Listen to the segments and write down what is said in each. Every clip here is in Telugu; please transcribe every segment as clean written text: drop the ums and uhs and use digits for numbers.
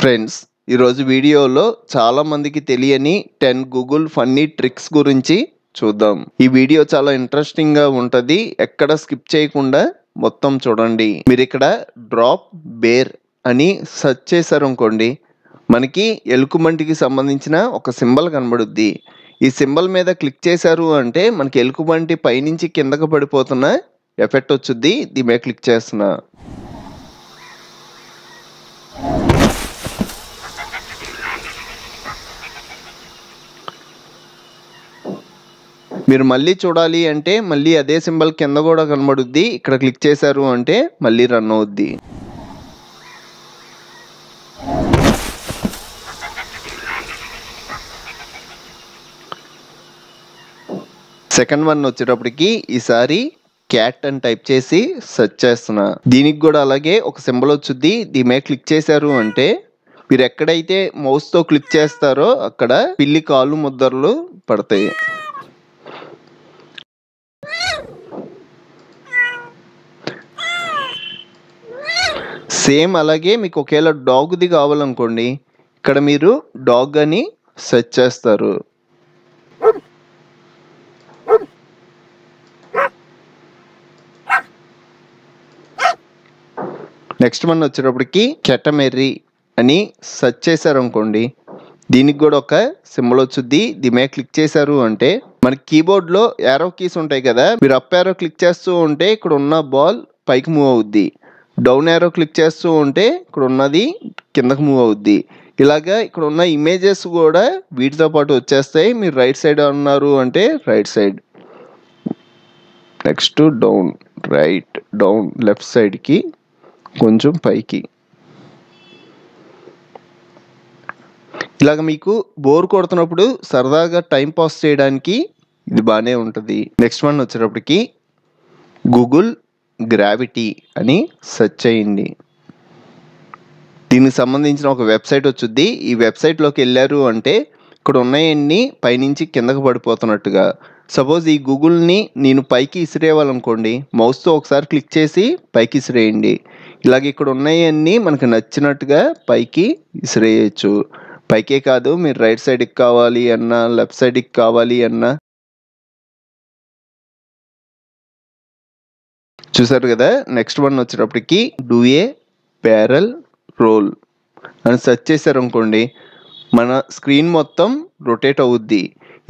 ఫ్రెండ్స్, ఈరోజు వీడియోలో చాలా మందికి తెలియని 10 గూగుల్ ఫన్నీ ట్రిక్స్ గురించి చూద్దాం. ఈ వీడియో చాలా ఇంట్రెస్టింగ్గా ఉంటుంది. ఎక్కడ స్కిప్ చేయకుండా మొత్తం చూడండి. మీరు ఇక్కడ డ్రాప్ బేర్ అని సెర్చ్ చేశారనుకోండి, మనకి ఎలుకబంటికి సంబంధించిన ఒక సింబల్ కనబడుద్ది. ఈ సింబల్ మీద క్లిక్ చేశారు అంటే మనకి ఎలుకబంటి పైనుంచి కిందకు పడిపోతున్న ఎఫెక్ట్ వచ్చుద్ది. దీని మీద క్లిక్ చేస్తున్నా. మీరు మళ్ళీ చూడాలి అంటే మళ్ళీ అదే సింబల్ కింద కూడా కనబడుద్ది. ఇక్కడ క్లిక్ చేశారు అంటే మళ్ళీ రన్ అవుద్ది. సెకండ్ వన్ వచ్చేటప్పటికి ఈసారి క్యాట్ అని టైప్ చేసి సెర్చ్ చేస్తున్నా. దీనికి కూడా అలాగే ఒక సింబల్ వచ్చుద్ది. దీని మీద క్లిక్ చేశారు అంటే మీరు ఎక్కడైతే మౌస్తో క్లిక్ చేస్తారో అక్కడ పిల్లి కాళ్ళు ముద్దర్లు పడతాయి. సేమ్ అలాగే మీకు ఒకవేళ డాగ్ది కావాలనుకోండి, ఇక్కడ మీరు డాగ్ అని సెర్చ్ చేస్తారు. నెక్స్ట్ వన్ వచ్చేటప్పటికి కెటమెర్రీ అని సెర్చ్ చేశారనుకోండి, దీనికి కూడా ఒక సింబల్ వచ్చుద్ది. దీని మీద క్లిక్ చేశారు అంటే మనకి కీబోర్డ్లో యారో కీస్ ఉంటాయి కదా, మీరు అప్ యారో క్లిక్ చేస్తూ ఉంటే ఇక్కడ ఉన్న బాల్ పైకి మూవ్ అవుద్ది. డౌన్ యారో క్లిక్ చేస్తూ ఉంటే ఇక్కడ ఉన్నది కిందకు మూవ్ అవుద్ది. ఇలాగా ఇక్కడ ఉన్న ఇమేజెస్ కూడా వీటితో పాటు వచ్చేస్తాయి. మీరు రైట్ సైడ్ అన్నారు అంటే right side, next down, right, down, left సైడ్కి, కొంచెం పైకి. ఇలాగ మీకు బోర్ కొడుతున్నప్పుడు సరదాగా టైం పాస్ చేయడానికి ఇది బాగానే ఉంటుంది. నెక్స్ట్ వన్ వచ్చేటప్పటికి గూగుల్ గ్రావిటీ అని సెర్చ్ చేయండి. దీనికి సంబంధించిన ఒక వెబ్సైట్ వచ్చుద్ది. ఈ వెబ్సైట్లోకి వెళ్ళారు అంటే ఇక్కడ ఉన్నాయన్నీ పైనుంచి కిందకు పడిపోతున్నట్టుగా. సపోజ్ ఈ గూగుల్ని నేను పైకి ఇసిరేయాలనుకోండి, మౌస్తో ఒకసారి క్లిక్ చేసి పైకి ఇసిరేయండి. ఇలాగ ఇక్కడ ఉన్నాయన్నీ మనకు నచ్చినట్టుగా పైకి ఇసిరేయచ్చు. పైకే కాదు, మీరు రైట్ సైడ్కి కావాలి అన్నా, లెఫ్ట్ సైడ్కి కావాలి అన్నా. చూసారు కదా. నెక్స్ట్ వన్ వచ్చేటప్పటికి డూ ఏ బ్యారల్ రోల్ అని సెర్చ్ చేశారు అనుకోండి, మన స్క్రీన్ మొత్తం రొటేట్ అవుద్ది.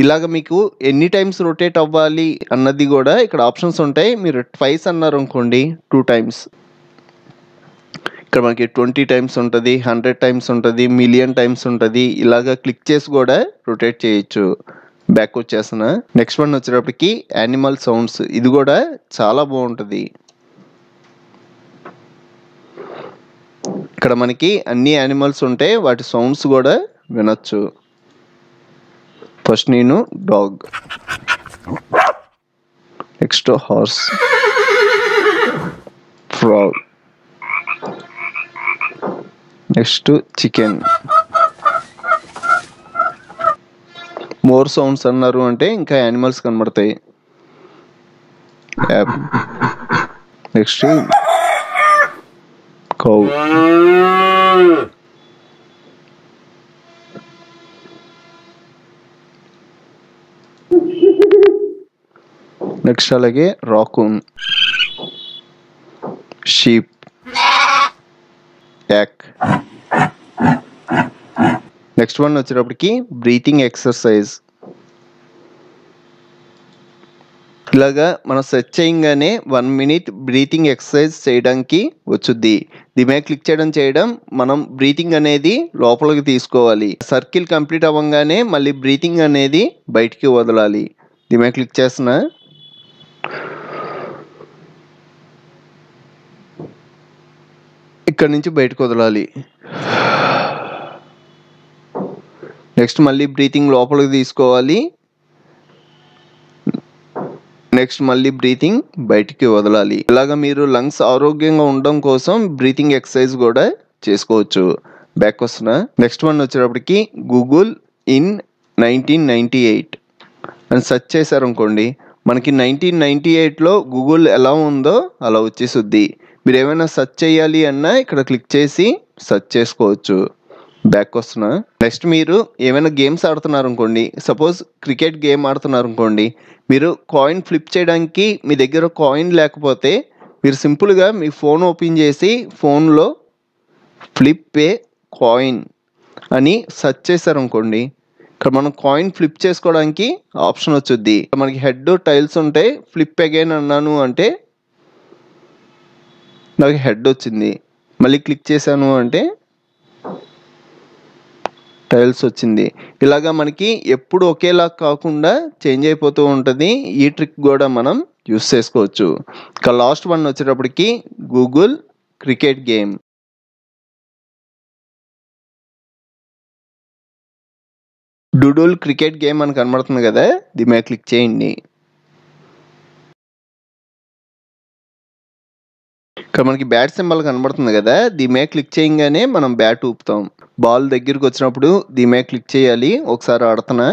ఇలాగ మీకు ఎన్ని టైమ్స్ రొటేట్ అవ్వాలి అన్నది కూడా ఇక్కడ ఆప్షన్స్ ఉంటాయి. మీరు ట్వైస్ అన్నారు అనుకోండి, 2 times. ఇక్కడ మనకి 20 times ఉంటుంది, 100 times ఉంటుంది, మిలియన్ టైమ్స్ ఉంటుంది. ఇలాగ క్లిక్ చేసి కూడా రొటేట్ చేయొచ్చు. బ్యాక్ వచ్చేస్తున్నా. నెక్స్ట్ వన్ వచ్చేటప్పటికి యానిమల్ సౌండ్స్. ఇది కూడా చాలా బాగుంటుంది. ఇక్కడ మనకి అన్ని యానిమల్స్ ఉంటాయి, వాటి సౌండ్స్ కూడా వినొచ్చు. ఫస్ట్ నేను dog, next horse, frog, next chicken. More sounds అన్నారు అంటే ఇంకా యానిమల్స్ కనబడతాయి. నెక్స్ట్ కౌ, నెక్స్ట్ అలాగే రాకూన్, షీప్, యాక్. నెక్స్ట్ వన్ వచ్చేటప్పటికి బ్రీతింగ్ ఎక్సర్సైజ్. ఇలాగా మనం సెర్చ్ చేయగానే 1 minute బ్రీతింగ్ ఎక్సర్సైజ్ చేయడానికి వచ్చుద్ది. దీని మీద క్లిక్ చేయడం మనం బ్రీతింగ్ అనేది లోపలికి తీసుకోవాలి. సర్కిల్ కంప్లీట్ అవ్వగానే మళ్ళీ బ్రీతింగ్ అనేది బయటికి వదలాలి. దీని మీద క్లిక్ చేస్తున్నా. ఇక్కడ నుంచి బయటకు వదలాలి. నెక్స్ట్ మళ్ళీ బ్రీతింగ్ లోపలికి తీసుకోవాలి. నెక్స్ట్ మళ్ళీ బ్రీతింగ్ బయటికి వదలాలి. ఇలాగ మీరు లంగ్స్ ఆరోగ్యంగా ఉండడం కోసం బ్రీతింగ్ ఎక్సర్సైజ్ కూడా చేసుకోవచ్చు. బ్యాక్ వస్తున్నా. నెక్స్ట్ వన్ వచ్చేటప్పటికి గూగుల్ ఇన్ 1998 అని సెర్చ్ చేశారనుకోండి, మనకి 1998లో గూగుల్ ఎలా ఉందో అలా వచ్చేసుద్ది. మీరు ఏమైనా సెర్చ్ చేయాలి అన్నా ఇక్కడ క్లిక్ చేసి సెర్చ్ చేసుకోవచ్చు. బ్యాక్ వస్తున్నా. నెక్స్ట్ మీరు ఏమైనా గేమ్స్ ఆడుతున్నారు అనుకోండి, సపోజ్ క్రికెట్ గేమ్ ఆడుతున్నారు అనుకోండి, మీరు కాయిన్ ఫ్లిప్ చేయడానికి మీ దగ్గర కాయిన్ లేకపోతే మీరు సింపుల్గా మీ ఫోన్ ఓపెన్ చేసి ఫోన్లో ఫ్లిప్ ఏ కాయిన్ అని సెర్చ్ చేశారు అనుకోండి, ఇక్కడ మనం కాయిన్ ఫ్లిప్ చేసుకోవడానికి ఆప్షన్ వచ్చుద్ది. మనకి హెడ్ టైల్స్ ఉంటాయి. ఫ్లిప్ అగైన్ అన్నాను అంటే నాకు హెడ్ వచ్చింది. మళ్ళీ క్లిక్ చేశాను అంటే టైల్స్ వచ్చింది. ఇలాగా మనకి ఎప్పుడు ఒకేలా కాకుండా చేంజ్ అయిపోతూ ఉంటుంది. ఈ ట్రిక్ కూడా మనం యూస్ చేసుకోవచ్చు. ఇక లాస్ట్ వన్ వచ్చేటప్పటికి Google cricket game. Doodle cricket game అని కనబడుతుంది కదా, దీని మీద క్లిక్ చేయండి. ఇక్కడ మనకి బ్యాట్ సింబల్ కనబడుతుంది కదా, దీని మీద క్లిక్ చేయగానే మనం బ్యాట్ ఊపుతాం. బాల్ దగ్గరికి వచ్చినప్పుడు దీని మీద క్లిక్ చేయాలి. ఒకసారి ఆడుతున్నా.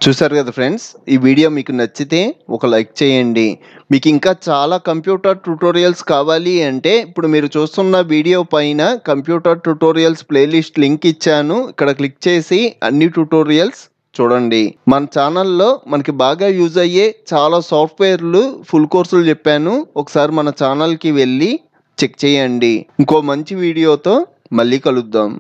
చూసారు కదా ఫ్రెండ్స్, ఈ వీడియో మీకు నచ్చితే ఒక లైక్ చేయండి. మీకు ఇంకా చాలా కంప్యూటర్ ట్యుటోరియల్స్ కావాలి అంటే ఇప్పుడు మీరు చూస్తున్న వీడియో పైన కంప్యూటర్ ట్యుటోరియల్స్ ప్లేలిస్ట్ లింక్ ఇచ్చాను. ఇక్కడ క్లిక్ చేసి అన్ని ట్యుటోరియల్స్ చూడండి. మన ఛానల్లో మనకి బాగా యూజ్ అయ్యే చాలా సాఫ్ట్వేర్లు ఫుల్ కోర్సులు చెప్పాను. ఒకసారి మన ఛానల్కి వెళ్ళి చెక్ చేయండి. ఇంకో మంచి వీడియోతో మళ్ళీ కలుద్దాం.